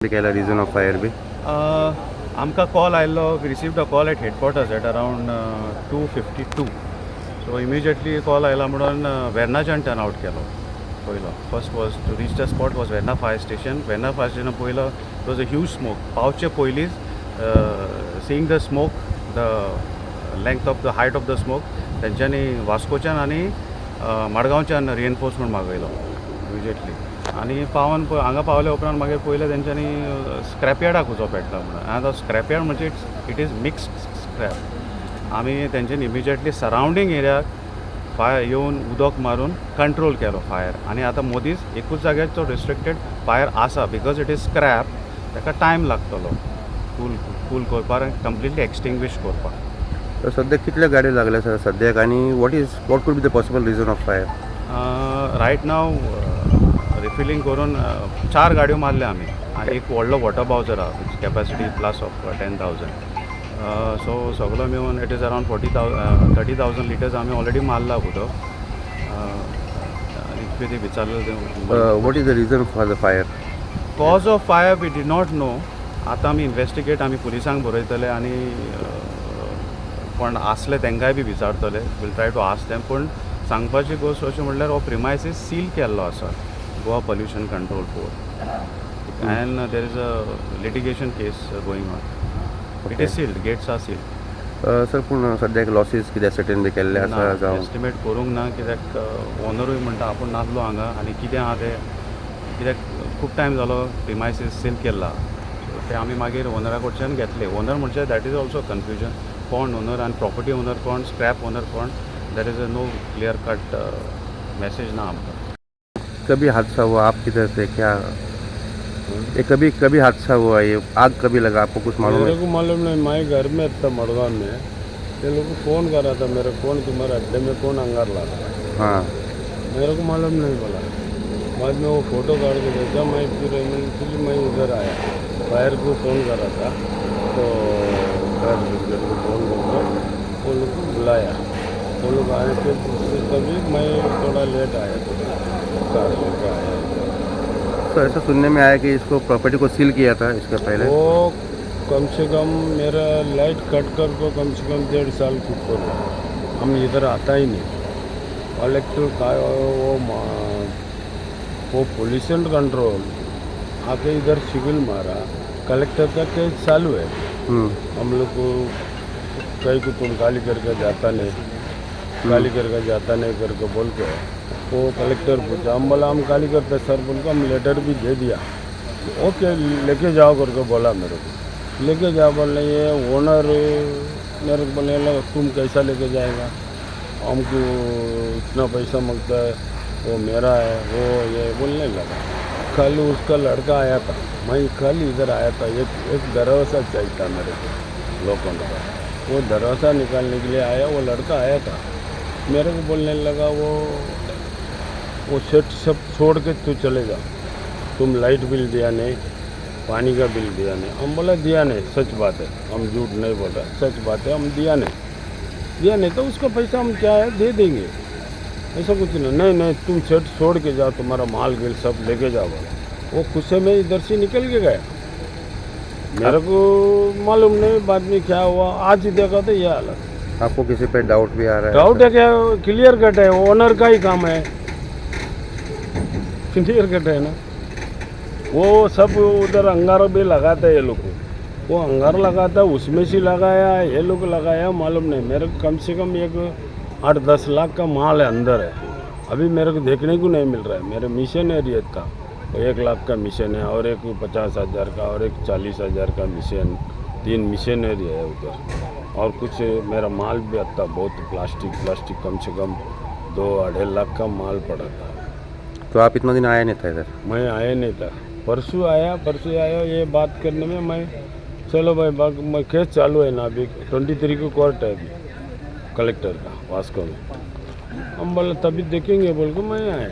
केला region of fire बी आमकां कॉल आयल्लो, we received a call at headquarters at around 2:52. So immediately call आयला म्हणून वेर्नाच्यान टर्न आउट केलो. पयलो first was to reach the spot was Verna fire station. Verna fire station पयलो it was a huge smoke. पावचे पयलींच seeing the smoke, the length of the height of the smoke, तेंच्यांनी वास्कोच्यान आनी मडगांवच्यान रिएनफोर्समेंट मागयलो इमिजिएटली. आनी पावन हांगा पावले उपरांत मागीर पयलें तेंच्यांनी स्क्रॅपयार्डाक वचो पेट्टा म्हणून. आनी तो स्क्रॅपयार्ड म्हणजे इट इज मिक्स्ड स्क्रॅप. आमी तेंच्यांनी इमिजिएटली सरावंडींग एरियाक फायर येवन उदक मारून कंट्रोल केलो फायर. आनी आतां मोदीच एकूच जाग्यार तो रिस्ट्रिक्टेड फायर आसा बिकॉज इट इज स्क्रॅप. ताका टायम लागतलो कूल करपाक, कंप्लिटली एक्सटिंग्वीश करपाक. तर सध्या कितल्या गाड्यो लागल्या सर सद्याक आनी what could be the possible reason of fire? Right now refilling करून 4 गाडयो मारल्या आमी. आनी एक व्हडलो वॉटर बावजर आहा which capacity plus of 10,000. So सगळो मेळून इट इज अरावंड 30,000 लिटर्स आमी ऑलरेडी मारला उदक. आनी कितें विचारलें what is the reason for the fire? Cause of fire we did not know. आतां आमी इन्वेस्टिगेट आमी पुलिसांक बरयतले आनी कोण आसले तेंकांय बी विचारतले. Will try to ask them. पूण सांगपाची गोश्ट अशें म्हणल्यार हो प्रिमायसीस सील केल्लो आसा Goa pollution control board and there is a litigation case going on. It is sealed, gates are sealed. Sir पूण सद्याक लॉसीस कितें सर्टेन बी केल्ले आसा जावं? एस्टिमेट करूंक ना, कित्याक ओनरूय म्हणटा आपूण नासलो हांगा आनी कितें आहा तें, कित्याक खूब टायम जालो प्रिमायसीस सील केल्ला. सो ते आमी मागीर ओनरा कडच्यान घेतले. ओनर म्हणजे दॅट इज ऑल्सो कन्फ्युजन. कोण ओनर आनी प्रॉपर्टी ओनर कोण, स्क्रॅप ओनर कोण, there is a no clear cut message ना आमकां. कभी हादसा हुआ, आप किधर थे, क्या ये कभी हादसा हुआ, ये आग कभी लगा, आपको कुछ मालूम है? मेरे को मालूम नहीं. मैं घर में था मड़गांव में. ये लोग फ़ोन कर रहा था मेरे, कौन तुम्हारे अड्डे में कौन अंगार ला रहा है. हाँ, मेरे को मालूम नहीं बोला. बाद में वो फ़ोटो काट के भेजा. मैं फिर इमीडिएटली मैं उधर आया. फायर को फ़ोन कर रहा था तो फायर ब्रिगेड को फ़ोन करके वो लोग को बुलाया. वो लोग आए थे तभी मैं थोड़ा लेट आया. कार लेकर आया. तो ऐसा सुनने में आया कि इसको प्रॉपर्टी को सील किया था इसके पहले. वो कम से कम मेरा लाइट कट कर को कम से कम 1.5 साल के ऊपर हुआ. हम इधर आता ही नहीं. कलेक्टर का वो पोल्यूशन कंट्रोल आके इधर सिविल मारा. कलेक्टर का केस चालू है. हम लोग को कहीं को तुम गाली करके जाता नहीं, गाली करके जाता नहीं करके बोल के वो कलेक्टर पूछा. हम बोला हम गाली करते सर बोल के हम लेटर भी दे दिया. ओके लेके जाओ करके बोला मेरे को. लेके जाओ बोलने ये ओनर मेरे को बोलने लगा तुम कैसा लेके जाएगा, हमको इतना पैसा मांगता है, वो मेरा है वो ये बोलने लगा. कल उसका लड़का आया था. मैं कल इधर आया था. एक दरवाज़ा चाहिए था मेरे को लोगों का. वो दरवाज़ा निकालने के लिए आया. वो लड़का आया था. मेरे को बोलने लगा वो सेट सब छोड़ के तू चले जा. तुम लाइट बिल दिया नहीं, पानी का बिल दिया नहीं. हम बोला दिया नहीं. सच बात है, हम झूठ नहीं बोल रहे, सच बात है, हम दिया नहीं तो उसका पैसा हम क्या है दे देंगे. ऐसा कुछ नहीं तुम सेट छोड़ के जाओ, तुम्हारा माल गिल सब लेके जाओ. वो गुस्से में इधर से निकल के गया. मेरे को मालूम नहीं बाद में क्या हुआ. आज ही देखा तो यह हालत. आपको किसी पे डाउट भी आ रहा है? डाउट है क्या? क्लियर कट है. ओनर का ही काम है. क्लियर कट है ना. वो सब उधर अंगार भी लगाता है ये लोग. वो अंगार लगाता है उसमें से लगाया ये लोग लगाया मालूम नहीं. मेरे को कम से कम एक 8-10 लाख का माल है अंदर है. अभी मेरे को देखने को नहीं मिल रहा है. मेरे मिशन एरिया था 1 लाख का मिशन है और एक 50,000 का और एक 40,000 का मिशन. 3 मिशन एरिया है उधर. और कुछ मेरा माल भी आता बहुत प्लास्टिक कम से कम 2-2.5 लाख का माल पड़ा था. तो आप इतना दिन आया नहीं था इधर? मैं आया नहीं था. परसों आया ये बात करने में. मैं चलो भाई मैं केस चालू है ना. अभी 23 को कोर्ट है अभी कलेक्टर का वास्को में. हम बोले तभी देखेंगे बोल के मैं आया.